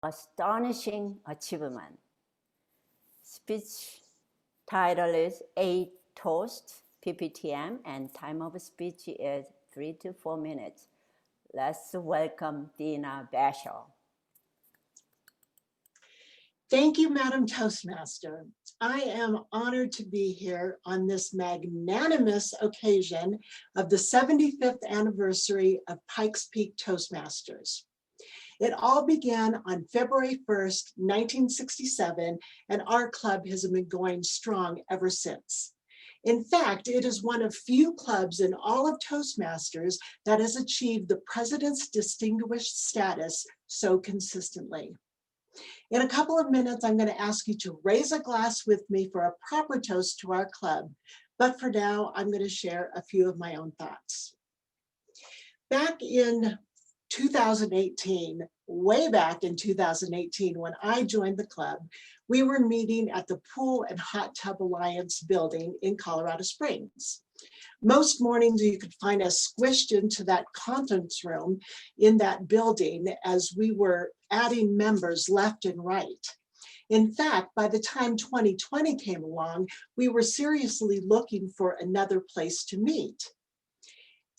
astonishing achievement. Speech title is A Toast, PPTM, and time of speech is 3 to 4 minutes. Let's welcome Athena Baschal. Thank you, Madam Toastmaster. I am honored to be here on this magnanimous occasion of the 75th anniversary of Pikes Peak Toastmasters. It all began on February 1st, 1967, and our club has been going strong ever since. In fact, it is one of few clubs in all of Toastmasters that has achieved the President's Distinguished status so consistently. In a couple of minutes, I'm going to ask you to raise a glass with me for a proper toast to our club. But for now, I'm going to share a few of my own thoughts. Back in 2018, way back in 2018, when I joined the club, we were meeting at the Pool and Hot Tub Alliance building in Colorado Springs. Most mornings you could find us squished into that conference room in that building as we were adding members left and right. In fact, by the time 2020 came along, we were seriously looking for another place to meet.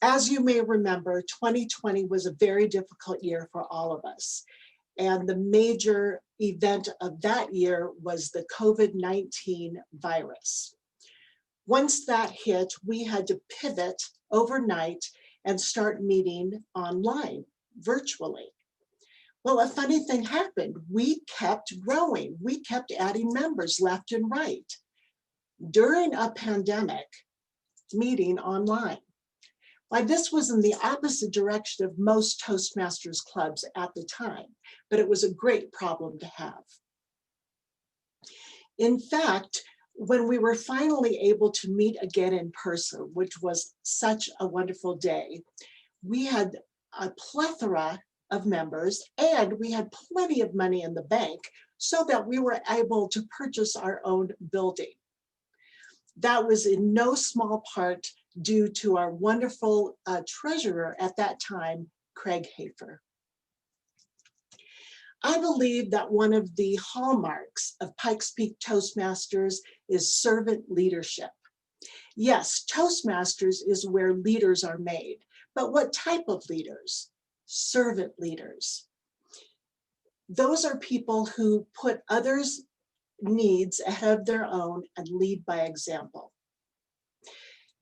As you may remember, 2020 was a very difficult year for all of us. And the major event of that year was the COVID-19 virus. Once that hit, we had to pivot overnight and start meeting online, virtually. Well, a funny thing happened. We kept growing. We kept adding members left and right during a pandemic, meeting online. Why, this was in the opposite direction of most Toastmasters clubs at the time, but it was a great problem to have. In fact, when we were finally able to meet again in person, which was such a wonderful day, we had a plethora of members and we had plenty of money in the bank so that we were able to purchase our own building. That was in no small part due to our wonderful treasurer at that time, Craig Hafer. I believe that one of the hallmarks of Pikes Peak Toastmasters is servant leadership. Yes, Toastmasters is where leaders are made, but what type of leaders? Servant leaders. Those are people who put others' needs ahead of their own and lead by example.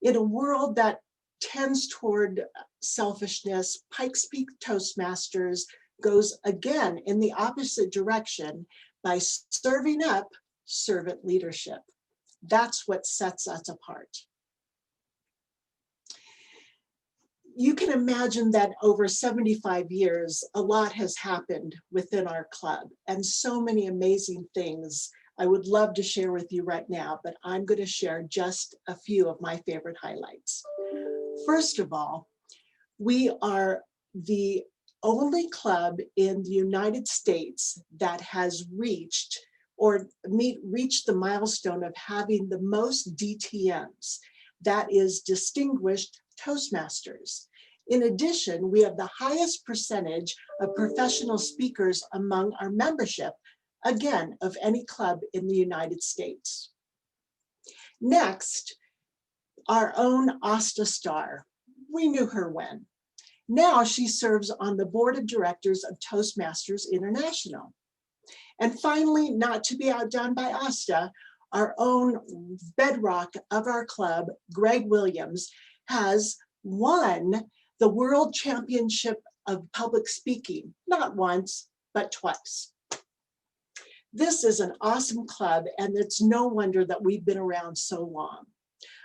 In a world that tends toward selfishness, Pikes Peak Toastmasters goes again in the opposite direction by serving up servant leadership. That's what sets us apart. You can imagine that over 75 years, a lot has happened within our club and so many amazing things I would love to share with you right now, but I'm going to share just a few of my favorite highlights. First of all, we are the only club in the United States that has reached the milestone of having the most DTMs, that is Distinguished Toastmasters. In addition, we have the highest percentage of professional speakers among our membership, again, of any club in the United States. Next, our own Asta Starr. We knew her when. Now she serves on the board of directors of Toastmasters International. And finally, not to be outdone by Asta, our own bedrock of our club, Greg Williams, has won the World Championship of Public Speaking, not once, but twice. This is an awesome club, and it's no wonder that we've been around so long.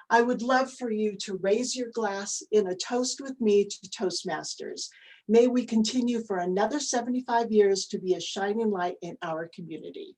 I would love for you to raise your glass in a toast with me to Toastmasters. May we continue for another 75 years to be a shining light in our community.